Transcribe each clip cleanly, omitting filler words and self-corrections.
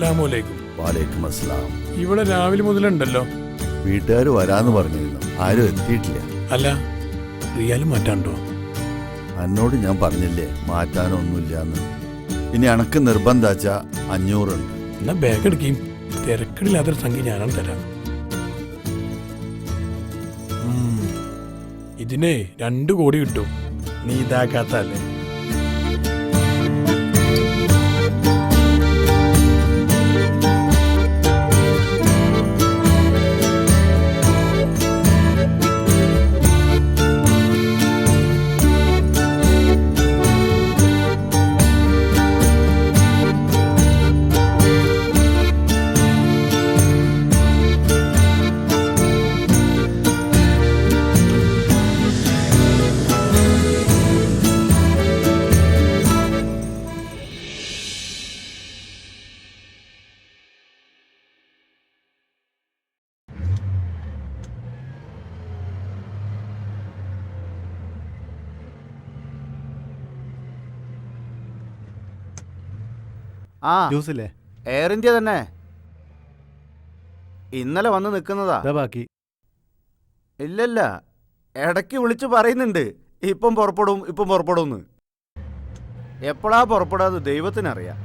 അസ്സലാമലൈക്കും. വാലേക്കും അസ്സലാം. ഇവിടെ രാവിലെ മുതലുണ്ടല്ലോ. വീട്ടുകാർ വരാന്ന് പറഞ്ഞിരുന്നു, ആരും എത്തിയിട്ടില്ല. അല്ല, റിയാലും മാറ്റാണ്ടോ? എന്നോട് ഞാൻ പറഞ്ഞില്ലേ മാറ്റാനൊന്നുമില്ലാന്ന്. ഇനി അണക്ക് നിർബന്ധാച്ച 500 ഉണ്ട്. എന്നാ ബാഗ് എടുക്കുകയും തിരക്കിടില്ലാത്തൊരു സംഖ്യ ഞാനാണ് തരാം. ഇതിനെ 2 കോടി കിട്ടും. നീ ഇതാക്കാത്തല്ലേ? ആ ജ്യൂസില്ലേ? എയർ ഇന്ത്യ തന്നെ. ഇന്നലെ വന്ന് നിൽക്കുന്നതാ. ബാക്കി ഇല്ലല്ല, ഇടയ്ക്ക് വിളിച്ചു പറയുന്നുണ്ട് ഇപ്പം പുറപ്പെടും. എപ്പോഴാ പുറപ്പെടാന്ന് ദൈവത്തിനറിയാം.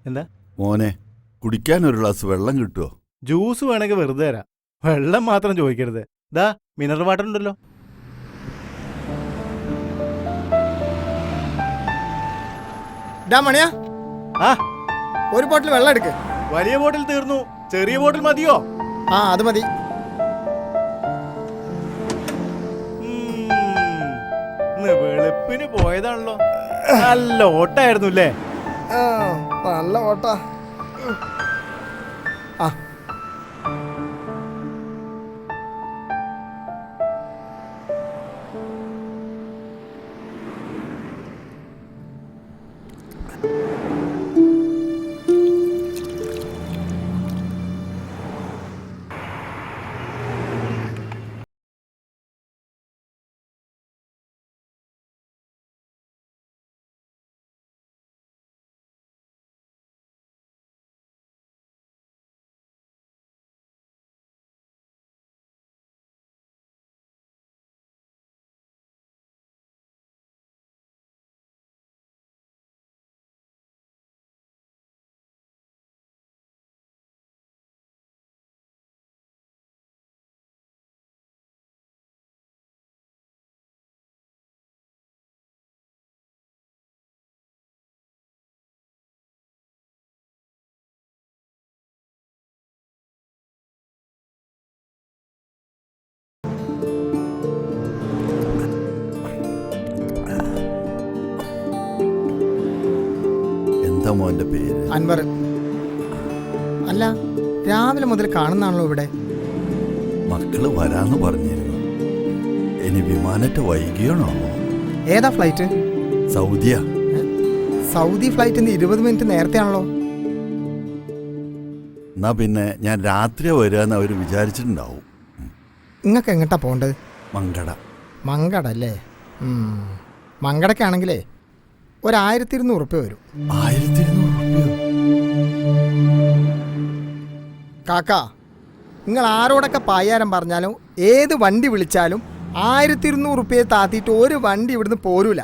എന്താ മോനെ, കുടിക്കാൻ ഒരു ഗ്ലാസ് വെള്ളം കിട്ടുമോ? ജ്യൂസ് വേണമെങ്കിൽ വെറുതെ തരാം, വെള്ളം മാത്രം ചോദിക്കരുത്. ദാ മിനറൽ വാട്ടർ ഉണ്ടല്ലോ. മണിയാ, ആ ഒരു ബോട്ടിൽ വെള്ളം എടുക്ക്. വലിയ ബോട്ടിൽ തീർന്നു, ചെറിയ ബോട്ടിൽ മതിയോ? ആ അത് മതി. വെളുപ്പിന് പോയതാണല്ലോ. നല്ല ഓട്ടായിരുന്നു അല്ലേ? നല്ല ഓട്ടാ. ആ എന്താ മോന്റെ പേര്? അൻവർ. അല്ല, രാവിലെ മുതൽ കാണുന്നാണല്ലോ ഇവിടെ. മക്കള് വരാന്ന് പറഞ്ഞിരുന്നു. ഇനി വിമാനത്തെ വൈകിയാണോ? ഏതാ ഫ്ലൈറ്റ്? സൗദിയാ. സൗദി ഫ്ലൈറ്റിന് 20 മിനിറ്റ് നേരത്തെ ആണല്ലോ. എന്നാ പിന്നെ ഞാൻ രാത്രി വരാന്ന് അവര് വിചാരിച്ചിട്ടുണ്ടാവും. നിങ്ങൾക്ക് എങ്ങോട്ടാ പോകേണ്ടത്? മങ്കട. മങ്കട അല്ലേ? മങ്കടക്കാണെങ്കിലേ 1200 ഉറുപ്പ്യ വരും. 1200 രൂപയോ? കാക്കാ, നിങ്ങൾ ആരോടൊക്കെ പായാരം പറഞ്ഞാലും ഏത് വണ്ടി വിളിച്ചാലും 1200 ഉറുപ്പ്യ താത്തിയിട്ട് ഒരു വണ്ടി ഇവിടുന്ന് പോരൂല.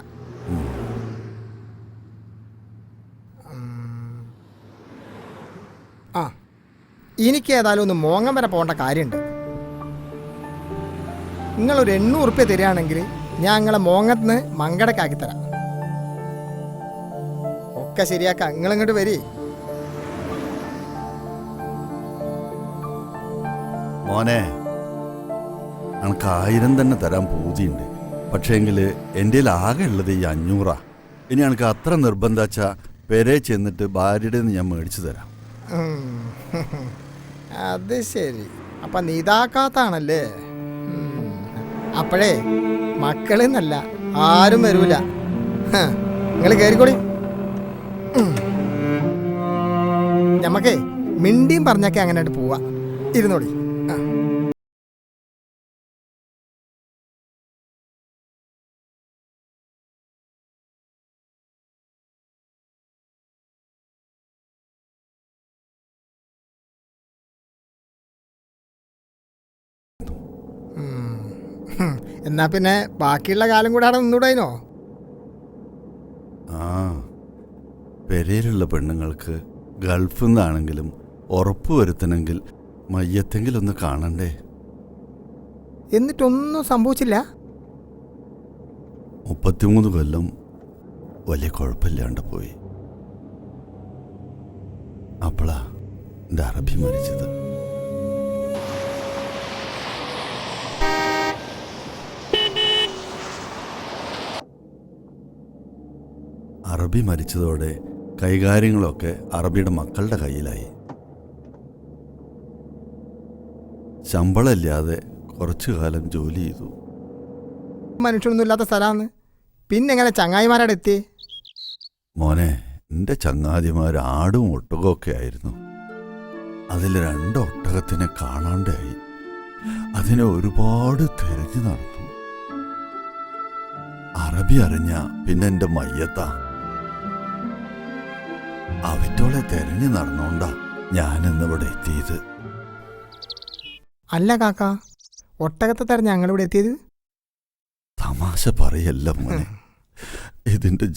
ആ, എനിക്ക് ഏതായാലും ഒന്ന് മോങ്ങം വരെ പോകേണ്ട കാര്യമുണ്ട്. നിങ്ങളൊരു 800 ഉറുപ്പ്യ തരികയാണെങ്കിൽ ഞാൻ നിങ്ങളെ മോങ്ങത്തിന് മങ്കടക്കാക്കി തരാം. ഒക്കെ ശരിയാക്കാം, നിങ്ങളിങ്ങോട്ട് വരി. മോനെ, എനിക്ക് 1000 തന്നെ തരാൻ പൂതിയുണ്ട്. പക്ഷേങ്കിൽ എൻ്റെ ആകെ ഉള്ളത് ഈ 500. ഇനി എനിക്ക് അത്ര നിർബന്ധാച്ച പെരെ ചെന്നിട്ട് ഭാര്യയുടെ നിന്ന് ഞാൻ മേടിച്ചു തരാം. അത് ശരി, അപ്പം നീതാക്കാത്താണല്ലേ? അപ്പോഴേ മക്കളെന്നല്ല ആരും വരൂല. നിങ്ങൾ കയറിക്കോളി. ഞമ്മക്കേ മിണ്ടിയും പറഞ്ഞൊക്കെ അങ്ങനെ പോവാ. ഇരുന്നോളി. എന്നാ പിന്നെ ബാക്കിയുള്ള കാലം കൂടെ അവിടെ നിന്നൂടായിനോ? ആ, പെരയിലുള്ള പെണ്ണുങ്ങൾക്ക് ഗൾഫിൽ നിന്നാണെങ്കിലും ഉറപ്പ് വരുത്തണമെങ്കിൽ മയ്യത്തെങ്കിലും ഒന്ന് കാണണ്ടേ? എന്നിട്ടൊന്നും സംഭവിച്ചില്ല? 33 കൊല്ലം വലിയ കുഴപ്പമില്ലാണ്ട് പോയി. അപ്പോളാ എൻ്റെ അറബി മരിച്ചത്. അറബി മരിച്ചതോടെ കൈകാര്യങ്ങളൊക്കെ അറബിയുടെ മക്കളുടെ കയ്യിലായി. ശമ്പളമില്ലാതെ കുറച്ചു കാലം ജോലി ചെയ്തു. മനുഷ്യനൊന്നും ഇല്ലാത്ത സ്ഥലമാണ്. പിന്നെ എങ്ങനെ ചങ്ങായിമാരവിടെ എത്തി? മോനെ, എൻ്റെ ചങ്ങാതിമാർ ആടും ഒട്ടകമൊക്കെ ആയിരുന്നു. അതിൽ 2 ഒട്ടകത്തിനെ കാണാണ്ടായി. അതിനെ ഒരുപാട് തിരഞ്ഞു നടന്നു. അറബി അറിഞ്ഞ പിന്നെ എൻ്റെ മയ്യത്താ. അവറ്റോളെ തെരഞ്ഞു നടന്നോണ്ടാ ഞാനിന്നിവിടെ എത്തിയത്. അല്ല കാക്ക, ഒട്ടകത്തെ തെരഞ്ഞ് ഞങ്ങളിവിടെ എത്തിയത്? തമാശ പറയല്ല മോനെ, ഇതിൻ്റെ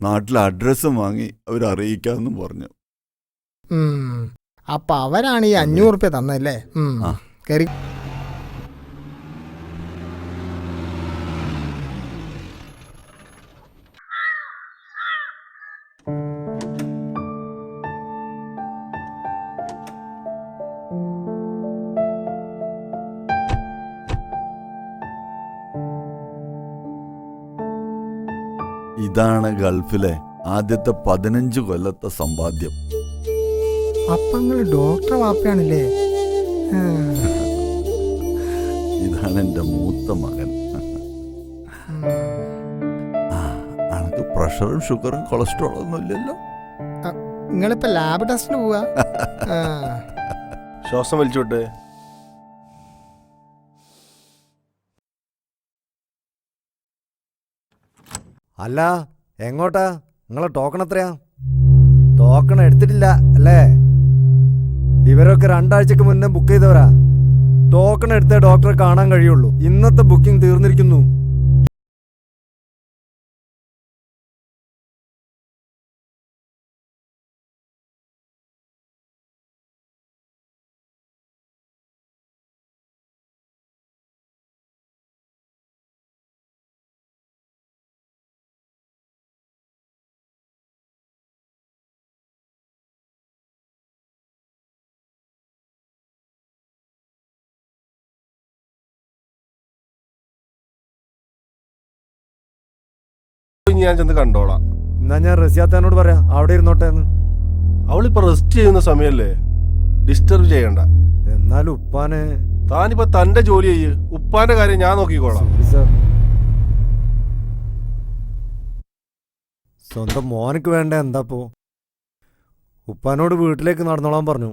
നാട്ടിലെ അഡ്രസ്സും വാങ്ങി അവരറിയിക്കാമെന്നും പറഞ്ഞു. അപ്പൊ അവരാണ് ഈ 500 റുപ്യ തന്നല്ലേ? ആ. കയറി. ഇതാണ് ഗൾഫിലെ ആദ്യത്തെ 15 കൊല്ലത്തെ സമ്പാദ്യം. അപ്പൊ നിങ്ങള് ഡോക്ടർ വാപ്പയാണല്ലേ? ഇതാണ് എൻ്റെ മൂത്ത മകൻ. അനക്ക് പ്രഷറും ഷുഗറും കൊളസ്ട്രോളും ഒന്നും ഇല്ലല്ലോ? നിങ്ങളിപ്പോ ലാബ് ടെസ്റ്റിന് പോവാ? ശ്വാസം വലിച്ചോട്ടെ. അല്ല, എങ്ങോട്ടാ? നിങ്ങളെ ടോക്കൺ എത്രയാ? ടോക്കൺ എടുത്തിട്ടില്ല അല്ലേ? ഇവരൊക്കെ 2 ആഴ്ചക്ക് മുന്നേ ബുക്ക് ചെയ്തവരാ. ടോക്കൺ എടുത്തേ ഡോക്ടറെ കാണാൻ കഴിയുള്ളൂ. ഇന്നത്തെ ബുക്കിംഗ് തീർന്നിരിക്കുന്നു. ഞാൻ ചെന്ന് കണ്ടോളാം. എന്നാ ഞാൻ റസിയാത്താനോട് പറയാം അവിടെ ഇരുന്നോട്ടെ എന്ന്. അവളിപ്പോ റെസ്റ്റ് ചെയ്യുന്ന സമയല്ലേ, ഡിസ്റ്റർബ് ചെയ്യണ്ട. എന്നാലും ഉപ്പാനെ. താനിപ്പോ തന്റെ ജോലി ചെയ്യ്, ഉപ്പാന്റെ കാര്യം ഞാൻ നോക്കിക്കോളാം. സ്വന്തം മോനക്ക് വേണ്ട എന്താപ്പോ? ഉപ്പാനോട് വീട്ടിലേക്ക് നടന്നോളാൻ പറഞ്ഞു.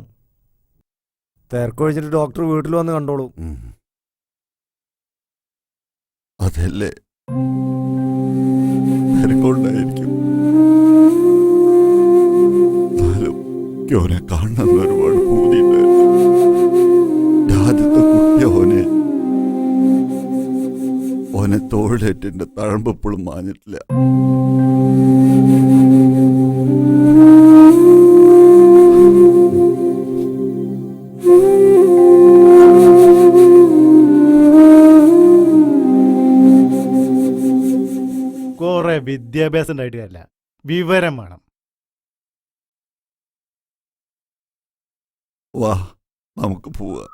തിരക്കൊഴിച്ചിട്ട് ഡോക്ടർ വീട്ടിൽ വന്ന് കണ്ടോളൂ. അതല്ലേ തിരക്കൊണ്ടായിരിക്കും. ഓനെ കാണണമെന്ന് ഒരുപാട് പൂതിയുണ്ടായിരുന്നു. ആദ്യത്തെ കുട്ടിയ ഓനെ തോളിലേറ്റിന്റെ തഴമ്പ് എപ്പോഴും മാഞ്ഞിട്ടില്ല. കുറെ വിദ്യാഭ്യാസം ഉണ്ടായിട്ട് അല്ല, വിവരം വേണം. വാ, നമുക്ക് പോവാ.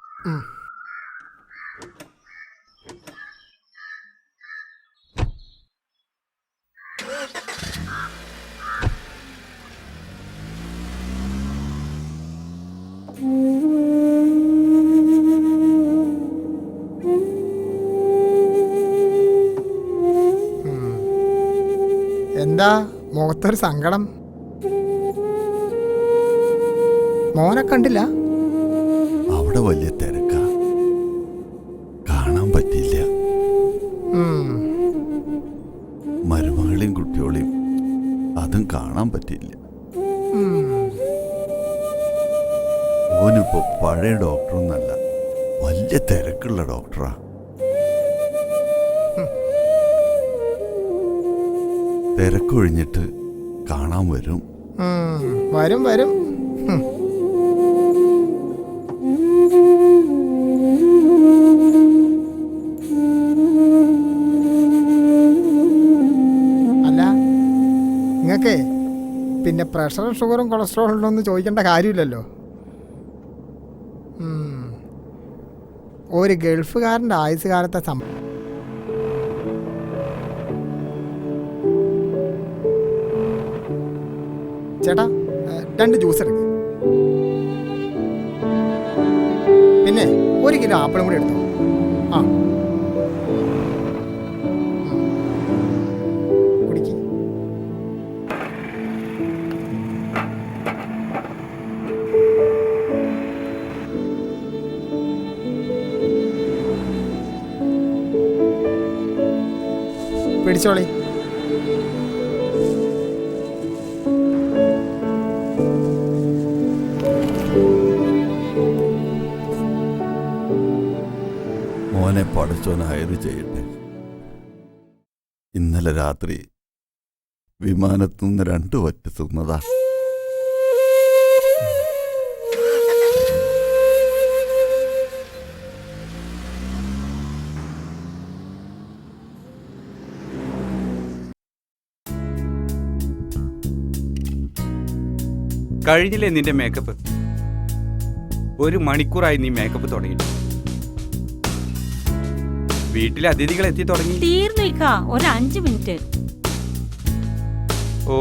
എന്താ മുഖത്തൊരു സങ്കടം? മോനെ കണ്ടില്ല? അവിടെ വലിയ തിരക്കാ, കാണാൻ പറ്റിയില്ല. ഉം. മരുമകളെയും കുട്ടികളെയും അതും കാണാൻ പറ്റിയില്ല. ഉം. ഓനിപ്പോ പഴയ ഡോക്ടറൊന്നല്ല, വലിയ തിരക്കുള്ള ഡോക്ടറാ. തിരക്കൊഴിഞ്ഞിട്ട് കാണാൻ വരും. വരും വരും. ഉം. അല്ല, നിങ്ങക്കേ പിന്നെ പ്രഷറും ഷുഗറും കൊളസ്ട്രോളും ഉണ്ടോന്ന് ചോദിക്കേണ്ട കാര്യമില്ലല്ലോ. ഒരു ഗൾഫുകാരൻ്റെ ആയുസ് കാലത്തെ ചേട്ടാ 2 ജ്യൂസ് എടുക്ക്. പിന്നെ 1 കിലോ ആപ്പിളും കൂടി എടുത്തു. ആ, കുടിക്ക്. പിടിച്ചോളി. മോനെ പടച്ചോനായത് ചെയ്യട്ടെ. ഇന്നലെ രാത്രി വിമാനത്തുനിന്ന് 2 വറ്റ് തിന്നതാ. കഴിഞ്ഞില്ലേ നിന്റെ മേക്കപ്പ്? 1 മണിക്കൂറായി നീ മേക്കപ്പ് തുടങ്ങിയിട്ട്. വീട്ടിലെ അതിഥികൾ എത്തി തുടങ്ങി. തീർന്നിക്ക, ഒരു 5 മിനിറ്റ്. ഓ,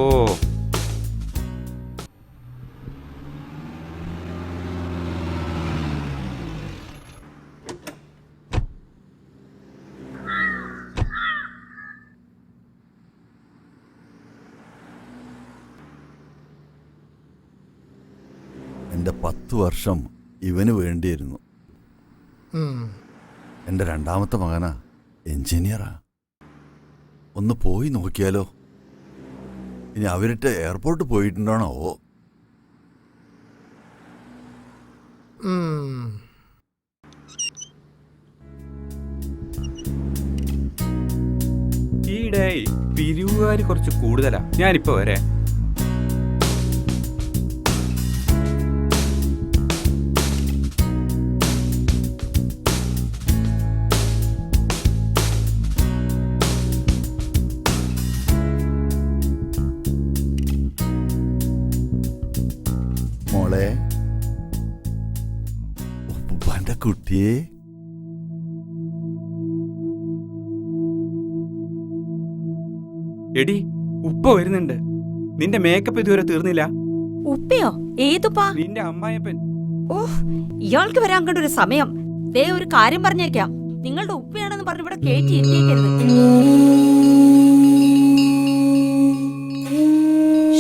എൻ്റെ 10 വർഷം ഇവന് വേണ്ടിയിരുന്നു. എൻ്റെ 2ാമത്തെ മകനാ, എഞ്ചിനീയറാ. ഒന്ന് പോയി നോക്കിയാലോ? ഇനി അവരിട്ട് എയർപോർട്ട് പോയിട്ടുണ്ടാണോ? ഈയിടെ പിരിവുകാർ കുറച്ച് കൂടുതലാ. ഞാനിപ്പോ വരെ. മോളെ, ഉപ്പാന്റെ കുട്ടിയെ, എടി ഉപ്പ വരുന്നുണ്ട്. നിന്റെ മേക്കപ്പ് ഇതുവരെ തീർന്നില്ല. ഉപ്പയോ? ഏതുപ്പാ? നിന്റെ അമ്മായപ്പൻ. ഓഹ്, ഇയാൾക്ക് വരാൻ കണ്ട ഒരു സമയം. ദേ ഒരു കാര്യം പറഞ്ഞേക്കാം, നിങ്ങളുടെ ഉപ്പയാണെന്ന് പറഞ്ഞ് ഇവിടെ കയറ്റി എത്തിയേക്കരുത്.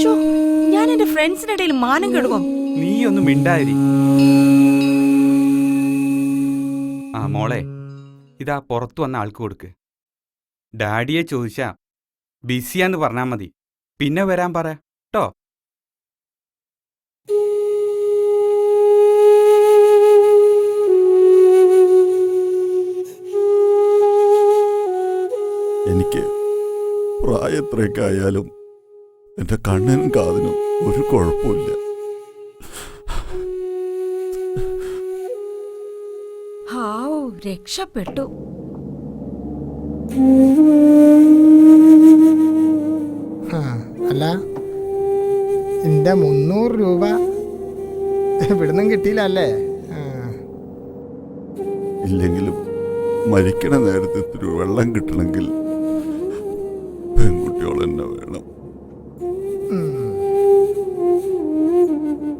ഷോ, ഞാൻ എന്റെ ഫ്രണ്ട്സിനിടയിൽ മാനം കെടുക്കും. നീ ഒന്നും മിണ്ടായിരി. ആ മോളെ, ഇതാ പുറത്തു വന്ന ആൾക്ക് കൊടുക്ക്. ഡാഡിയെ ചോദിച്ചാ ബിസിയാന്ന് പറഞ്ഞാൽ മതി. പിന്നെ വരാൻ പറ ട്ടോ. എനിക്ക് പ്രായത്രയൊക്കെ ആയാലും എൻ്റെ കണ്ണിനും കാതിനും ഒരു കുഴപ്പമില്ല. ഹാവൂ, രക്ഷപ്പെട്ടു. അല്ല, എൻ്റെ 300 രൂപ ഇവിടുന്നും കിട്ടിയില്ല അല്ലേ? ഇല്ലെങ്കിലും മരിക്കണ നേരത്തെ ഇത്തിരി വെള്ളം കിട്ടണമെങ്കിൽ പെൺകുട്ടികൾ തന്നെ വേണം.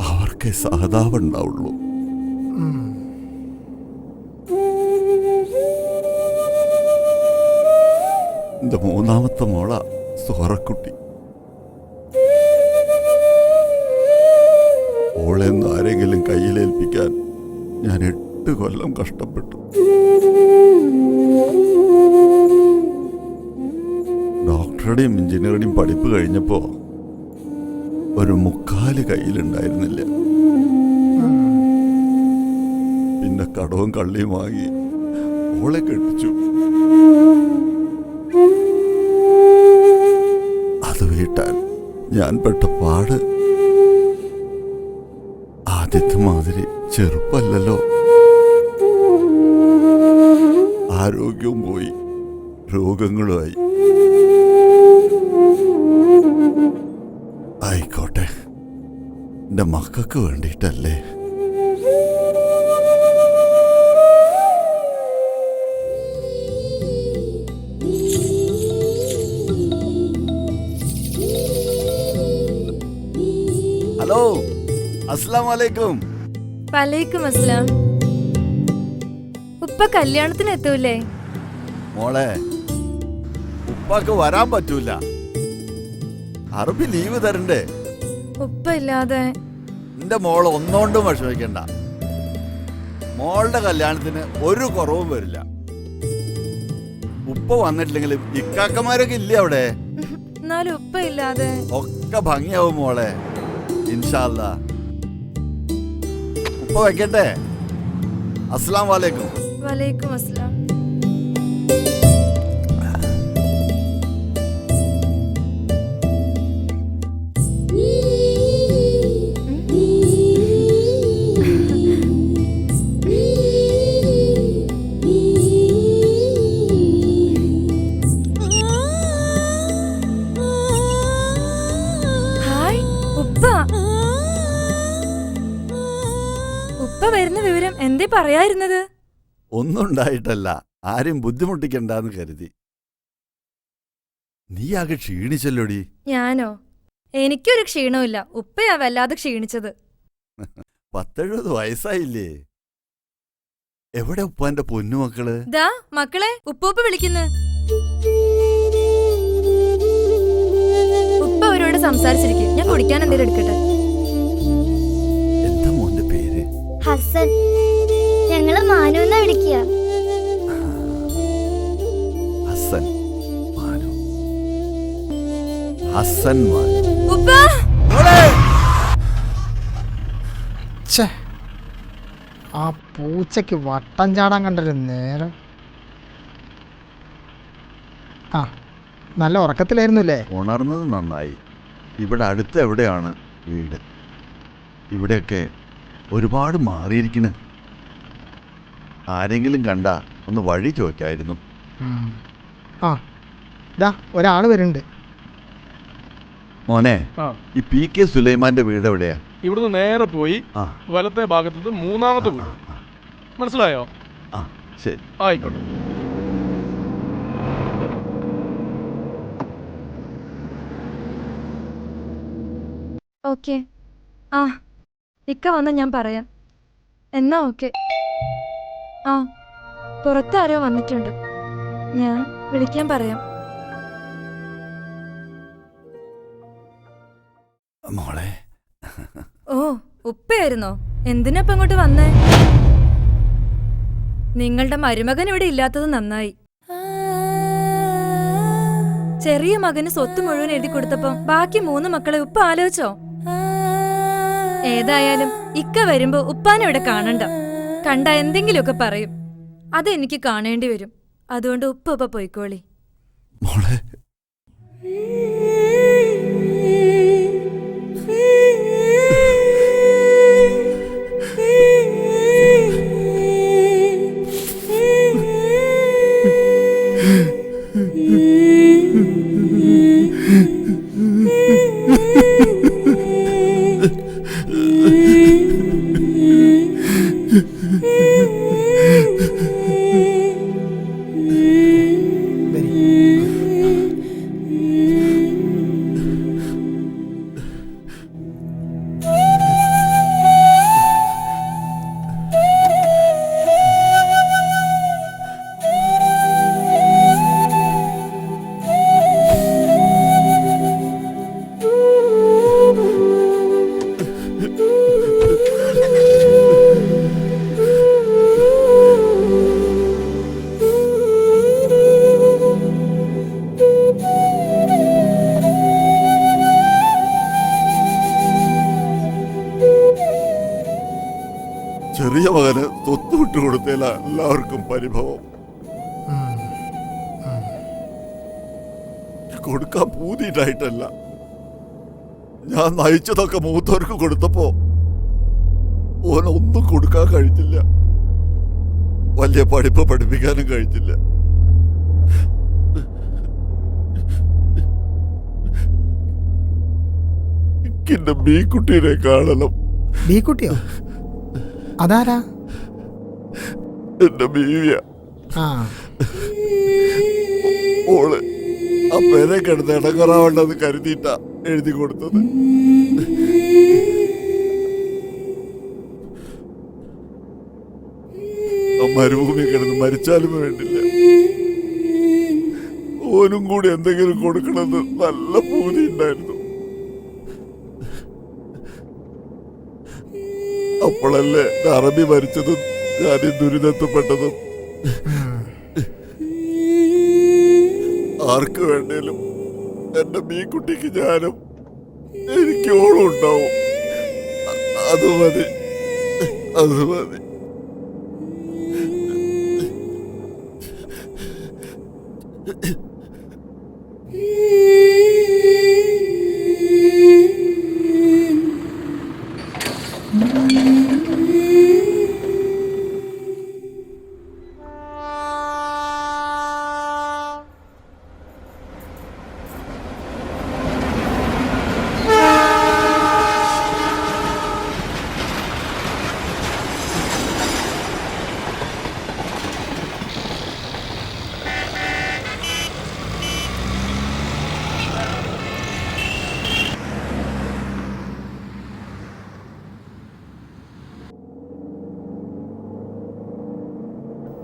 അവർക്കേ സഹതാപുണ്ടാവുള്ളൂ. എൻ്റെ 3ാമത്തെ മോള സോറക്കുട്ടി. ഓളെന്ന് ആരെങ്കിലും കയ്യിലേൽപ്പിക്കാൻ ഞാൻ 8 കൊല്ലം കഷ്ടപ്പെട്ടു. ഡോക്ടറുടെയും എഞ്ചിനീയറുടെയും പഠിപ്പ് കഴിഞ്ഞപ്പോ ഒരു 3/4 കയ്യിലുണ്ടായിരുന്നില്ല. പിന്നെ കടവും കള്ളിയും വാങ്ങി ഓളെ കെട്ടിച്ചു. അത് വീട്ടാൻ ഞാൻ പെട്ട പാട് ആദ്യത്തെ മാതിരി ചെറുപ്പല്ലല്ലോ. ആരോഗ്യവും പോയി, രോഗങ്ങളുമായി. ആയിക്കോട്ടെ, എൻ്റെ മക്കൾക്ക് വേണ്ടിയിട്ടല്ലേ. ഹലോ, അസ്സലാമു അലൈക്കും. വലൈക്കും അസ്സലാം. ഉപ്പ കല്യാണത്തിന് എത്തൂലേ? മോളെ, ഉപ്പാക്ക് വരാൻ പറ്റൂല. അറബി ലീവ് തരണ്ടേ? ഉപ്പ ഇല്ലാതെ എന്റെ മോള് ഒന്നുകൊണ്ടും വിഷമിക്കണ്ട. മോളുടെ കല്യാണത്തിന് ഒരു കുറവും വരില്ല. ഉപ്പ വന്നിട്ടില്ലെങ്കിലും ഇക്കാക്കമാരൊക്കെ ഇല്ലേ അവിടെ? എന്നാലും ഉപ്പ ഇല്ലാതെ ഒക്കെ ഭംഗിയാവും മോളെ, ഇൻഷാ അല്ലാ. ഉപ്പ വെക്കട്ടെ. അസ്സലാമു അലൈക്കും. വലൈക്കും അസ്സലാം. ഹായ് ഉപ്പ. ഉപ്പ വരുന്ന വിവരം എന്തേ പറയായിരുന്നത്? ഒന്നും ഉണ്ടായിട്ടല്ല, ആരും ബുദ്ധിമുട്ടിക്കണ്ടെന്ന് കരുതി. നീ ആകെ ക്ഷീണിച്ചല്ലോടി. ഞാനോ? എനിക്കൊരു ക്ഷീണമില്ല. ഉപ്പയാ വല്ലാതെ ക്ഷീണിച്ചത്. 10-70 വയസ്സായില്ലേ? എവിടെ ഉപ്പാന്റെ പൊന്നുമക്കള്? ദാ മക്കളെ, ഉപ്പൂപ്പ വിളിക്കുന്നു. ഉപ്പ അവരോട് സംസാരിച്ചിരിക്കും. ഞാൻ കുടിക്കാൻ എന്തേലും എടുക്കട്ടെ. എന്താ മോന്റെ പേര്? ഹസൻ. ഞങ്ങള് മാനു എന്നാ വിളിക്കുക. ഹസൻ മാനു. ഹസൻ മാനു. ഉപ്പ ഛേ, ആ പൂച്ചയ്ക്ക് വട്ടം ചാടാൻ കണ്ടൊരു നേരം. ആ, നല്ല ഉറക്കത്തിലായിരുന്നു അല്ലേ? ഉണർന്നത് നന്നായി. ഇവിടെ അടുത്ത് എവിടെയാണ് വീട്? ഇവിടെയൊക്കെ ഒരുപാട് മാറിയിരിക്കണ്. ആരെങ്കിലും കണ്ട ഒന്ന് വഴി ചോദിക്കായിരുന്നു. ആ, ഇതാ ഒരാൾ വരുന്നുണ്ട്. മോനെ, ഈ PK സുലൈമാന്റെ വീട് എവിടെയാ? ഇവിടുന്ന് നേരെ പോയി വലത്തെ ഭാഗത്ത് 3ാമത്തെ വീട്. മനസ്സിലായോ? ആ, ശരി, ആയിക്കോട്ടെ. ഓക്കെ. ആ, ഇക്ക വന്ന ഞാൻ പറയാം. എന്നാ ഓക്കെ. ആ, പുറത്താരോ വന്നിട്ടുണ്ട്. ഞാൻ വിളിക്കാൻ പറയാം. മോളെ. ഓ, ഉപ്പയായിരുന്നോ? എന്തിനാ ഇപ്പൊ ഇങ്ങോട്ട് വന്നേ? നിങ്ങളുടെ മരുമകൻ ഇവിടെ ഇല്ലാത്തത് നന്നായി. ചെറിയ മകന് സ്വത്ത് മുഴുവൻ എഴുതി കൊടുത്തപ്പോ ബാക്കി 3 മക്കളെ ഉപ്പ ആലോചിച്ചോ? ഏതായാലും ഇക്ക വരുമ്പോ ഉപ്പാനെ ഇവിടെ കാണണ്ട. കണ്ട എന്തെങ്കിലുമൊക്കെ പറയും. അതെനിക്ക് കാണേണ്ടി വരും. അതുകൊണ്ട് ഉപ്പ പോയിക്കോളി. മോളെ. കൊടുത്തതില എല്ലാവർക്കും പരിഭവം. കൊടുക്കാൻ പൂതിയിട്ടായിട്ടല്ല, ഞാൻ നയിച്ചതൊക്കെ മൂത്തവർക്ക് കൊടുത്തപ്പോ ഓനൊന്നും കൊടുക്കാൻ കഴിഞ്ഞില്ല. വലിയ പഠിപ്പ് പഠിപ്പിക്കാനും കഴിഞ്ഞില്ല. എന്റെ ബീക്കുട്ടീനെ കാണണം. ബീക്കുട്ടിയോ? അതാരാ? എന്റെ ബീവിയ. ആ, ഓള് ആ പേരെ കിടന്ന് ഇടങ്ങറാവണ്ടെന്ന് കരുതിയിട്ടാ എഴുതി കൊടുത്തത്. മരുഭൂമി കിടന്ന് മരിച്ചാലും വേണ്ടില്ല, ഓനും കൂടി എന്തെങ്കിലും കൊടുക്കണമെന്ന് നല്ല പൂതി ഉണ്ടായിരുന്നു. അപ്പോഴല്ലേ അറബി മരിച്ചതും ഞാൻ ഈ ദുരിതത്തിൽപ്പെട്ടതും. ആർക്ക് വേണ്ടേലും എന്റെ മീൻകുട്ടിക്ക് ഞാനും എനിക്ക് ഓളും ഉണ്ടാവും. അത് മതി, അത് മതി.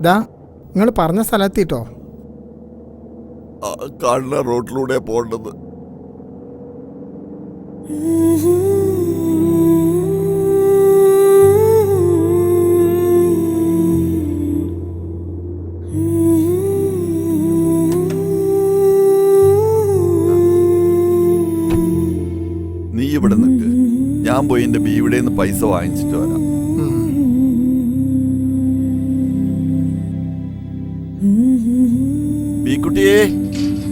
ദാ നിങ്ങൾ പറഞ്ഞ സ്ഥലത്തിട്ടോ. കാണുന്ന റോഡിലൂടെ പോകേണ്ടത്. നീ ഇവിടെ നിൽക്ക്, ഞാൻ പോയി എന്റെ ബീവിടെ നിന്ന് പൈസ വാങ്ങിച്ചിട്ട് വരാം. ബീക്കുട്ടിയേ,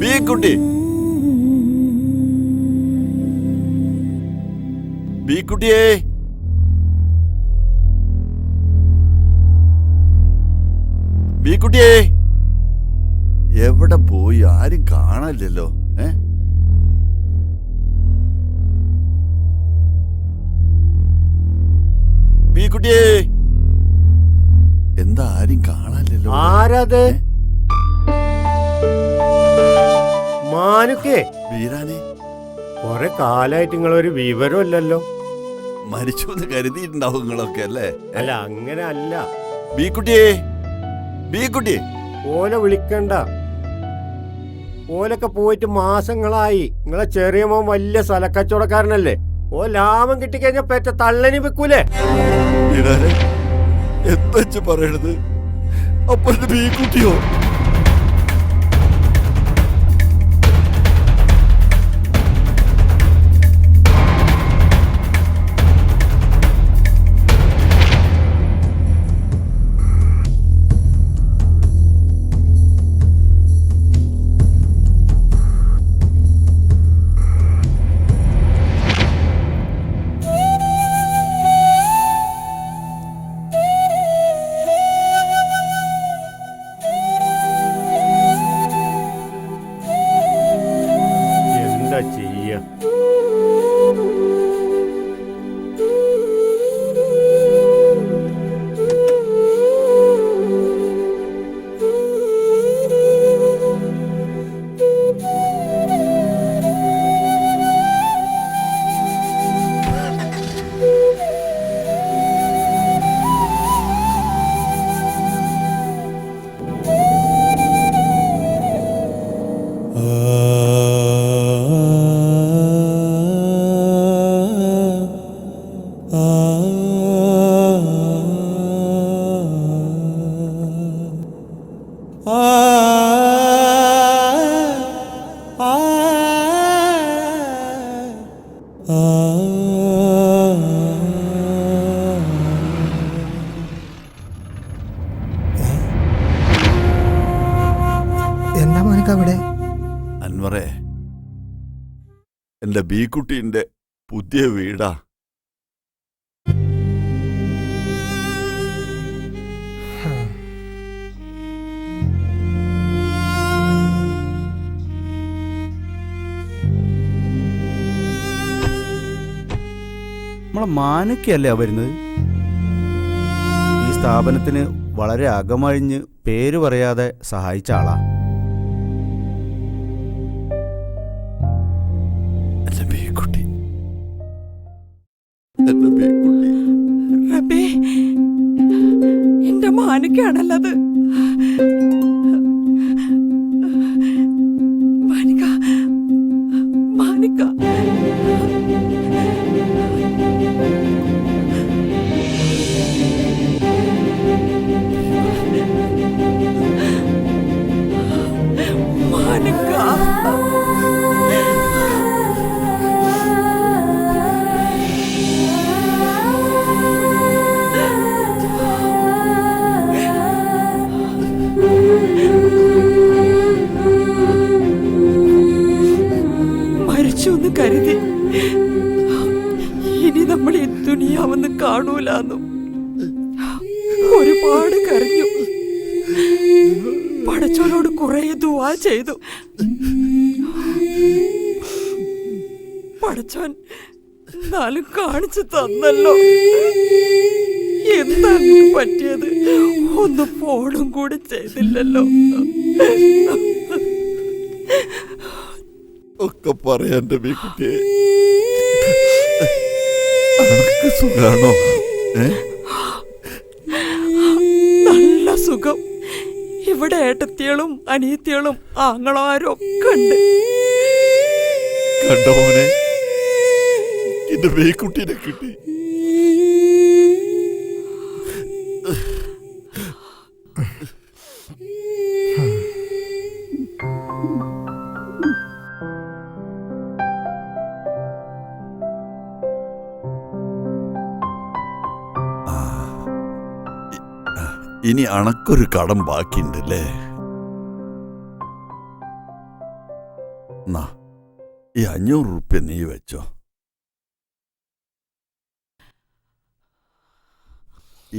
ബീക്കുട്ടി, ബീക്കുട്ടിയേ, ബീക്കുട്ടിയേ, എവിടെ പോയി? ആരും കാണാനില്ലല്ലോ. ബീക്കുട്ടിയേ, എന്താ ആരും കാണാനില്ലല്ലോ? ആരത്? മാനുക്കേ, വീരാനെ, കൊറേ കാലായിട്ട് നിങ്ങളൊരു വിവരമില്ലല്ലോ. മരിച്ചു എന്ന് കരുതിയിട്ടുണ്ടാവും നിങ്ങളൊക്കെ അല്ലേ? അല്ല, അങ്ങനെ അല്ല. ബീക്കുട്ടിയേ, ബീക്കുട്ടി, ഓലെ വിളിക്കണ്ട. ഓലൊക്കെ പോയിട്ട് മാസങ്ങളായി. നിങ്ങളെ ചെറിയ മോൻ വലിയ സ്ഥലക്കച്ചവടക്കാരനല്ലേ? ഓ ലാഭം കിട്ടിക്കഴിഞ്ഞ പെറ്റ തള്ളനി വെക്കൂലേ? വീരാനെ, എന്താ പറയണത്? അപ്പൊ ഇത് ബീക്കുട്ടിയോ? അൻവറേ, എന്റെ ബീക്കുട്ടീന്റെ പുതിയ വീടാ. നമ്മളെ മാനക്കയല്ലേ വരുന്നത്? ഈ സ്ഥാപനത്തിന് വളരെ അകമഴിഞ്ഞ് പേര് പറയാതെ സഹായിച്ച ആളാ. എന്റെ ബീക്കുട്ടി, എന്റെ ബീക്കുട്ടി. റബ്ബേ, എന്റെ മാനുക്കാണല്ലത്. മാനിക്ക, മാനിക്ക. മരിച്ചൊന്ന് കരുതി ഇനി നമ്മൾ ഈ ദുനിയാവെന്ന് കാണൂലെന്നും ഒരുപാട് കരഞ്ഞു. പടച്ചോനോട് കുറെ ദുആ ചെയ്തു. പടച്ചോൻ എന്നാലും കാണിച്ചു തന്നല്ലോ. എന്താ നിനക്ക് പറ്റിയത്? ഒന്ന് ഫോണും കൂടി ചെയ്തില്ലല്ലോ. ഒക്കെ പറയാ എന്റെ ബീക്കുട്ടിയെ. അനക്ക് സുഖാണോ? നല്ല സുഖം. ഇവിടെ ഏട്ടത്തികളും അനിയത്തികളും ആങ്ങളാരും ഒക്കെ ഉണ്ട്. കണ്ടോ മോനെ, എന്റെ ബീക്കുട്ടീനെ കിട്ടി. ഇനി അണക്കൊരു കടം ബാക്കിയുണ്ടല്ലേ? ഈ 500 റുപ്യ നീ വെച്ചോ.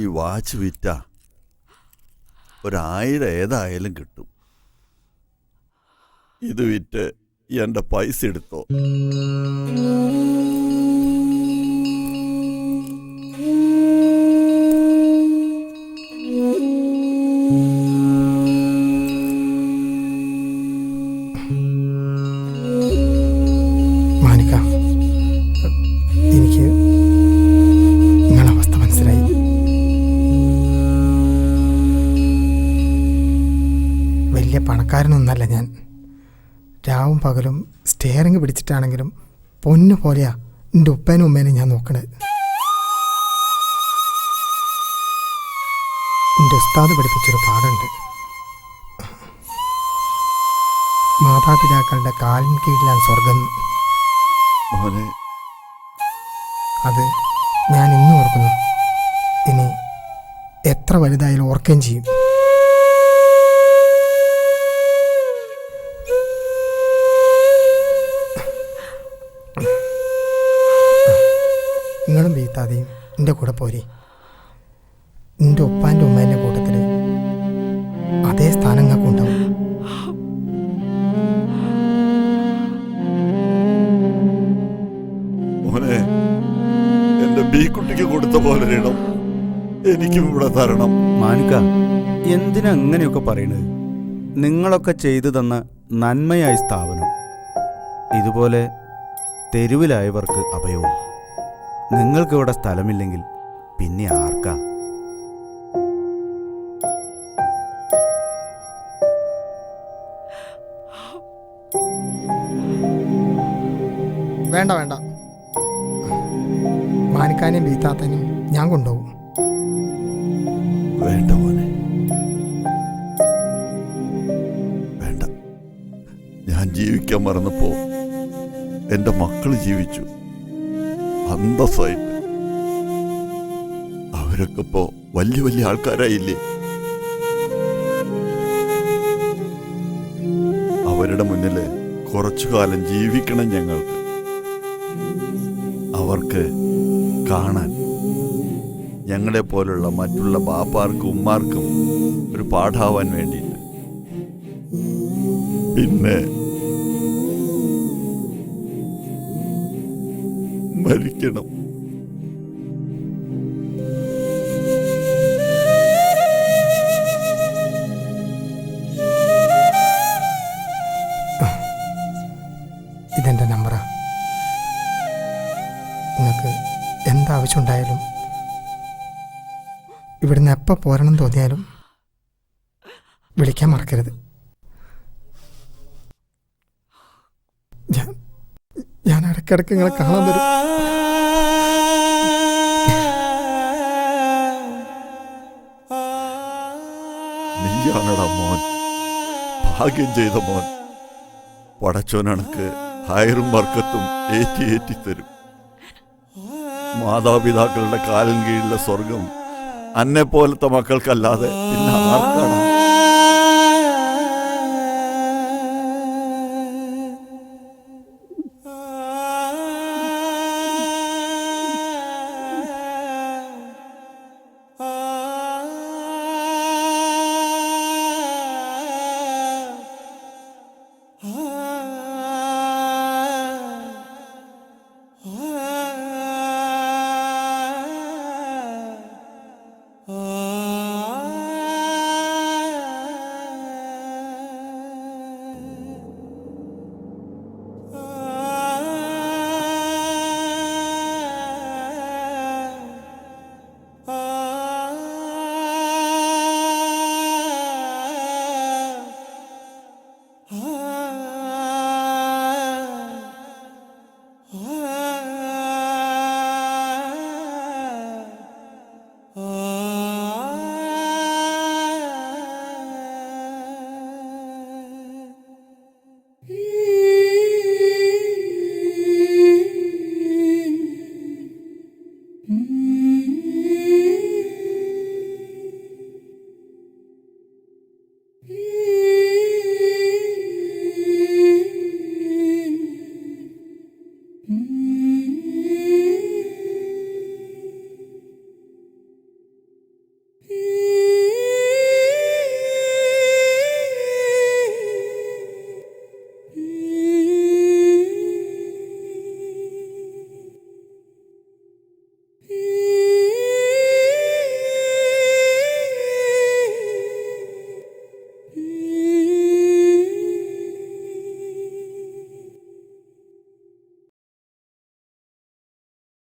ഈ വാച്ച് വിറ്റ 1000 ഏതായാലും കിട്ടും. ഇത് വിറ്റ് എന്റെ പൈസ എടുത്തോ. എനിക്ക് നിങ്ങളവസ്ഥ മനസ്സിലായി. വലിയ പണക്കാരനൊന്നല്ല ഞാൻ. രാവും പകലും സ്റ്റെയറിങ് പിടിച്ചിട്ടാണെങ്കിലും പൊന്നു പോലെയാ എൻ്റെ ഉപ്പേനും ഉമ്മേനും ഞാൻ നോക്കണത്. എൻ്റെ ഉസ്താദ് പഠിപ്പിച്ചൊരു പാടുണ്ട്. മാതാപിതാക്കളുടെ കാലിന് കീഴിലാണ് സ്വർഗം. അത് ഞാൻ ഇന്നും ഓർക്കുന്നു. ഇനി എത്ര വലുതായാലും ഓർക്കുകയും ചെയ്യും. നിങ്ങളും ബീത്താതെയും എൻ്റെ കൂടെ പോരി. എൻ്റെ ഉപ്പാൻ്റെ ഉമ്മേൻ്റെ കൂട്ടത്തിൽ അതേ സ്ഥാനം നിങ്ങൾക്ക് ഉണ്ടാവും. മോനെ, എന്റെ ബീക്കുട്ടിക്ക് കൊടുത്ത പോലെ ഇടം എനിക്കും ഇവിടെ തരണം. മാനുക്ക, എന്തിനാ അങ്ങനെയൊക്കെ പറയണത്? നിങ്ങളൊക്കെ ചെയ്തു തന്ന നന്മയായ സ്ഥാപനം. ഇതുപോലെ തെരുവിലായവർക്ക് അഭയവും. നിങ്ങൾക്കിവിടെ സ്ഥലമില്ലെങ്കിൽ പിന്നെ ആർക്കാ? വേണ്ട വേണ്ട, മാനിക്കാനെയും ബീത്താത്തനെയും ഞാൻ കൊണ്ടുപോകും. വേണ്ട മോനെ, വേണ്ട. ഞാൻ ജീവിക്കാൻ മറന്നപ്പോ എന്റെ മക്കള് ജീവിച്ചു അന്തസ്സായിട്ട്. അവരൊക്കെ ഇപ്പോ വലിയ വലിയ ആൾക്കാരായില്ലേ? അവരുടെ മുന്നില് കുറച്ചു കാലം ജീവിക്കണം ഞങ്ങൾക്ക്. അവർക്ക് കാണാൻ ഞങ്ങളെ പോലുള്ള മറ്റുള്ള ബാപ്പാർക്കും ഉമ്മാർക്കും ഒരു പാഠാവാൻ വേണ്ടിയിട്ട്. പിന്നെ മരിക്കണം. ഇതെൻ്റെ നമ്പറാ. നിങ്ങൾക്ക് എന്താവശ്യമുണ്ടായാലും ഇവിടുന്ന് എപ്പോൾ പോരണം തോന്നിയാലും വിളിക്കാൻ മറക്കരുത്. ഞാൻ ഇടയ്ക്കിടയ്ക്ക് നിങ്ങളെ കാണാൻ വരും. നീയാണടാ മോൻ, ഭാഗ്യം ചെയ്ത മോൻ. പടച്ചോനണക്ക് ഹയറും വർക്കത്തും ഏറ്റി തരും. മാതാപിതാക്കളുടെ കാലിൻ കീഴിലെ സ്വർഗം അന്നെ പോലത്തെ മക്കൾക്കല്ലാതെ പിന്നെ ആർക്കാണ്?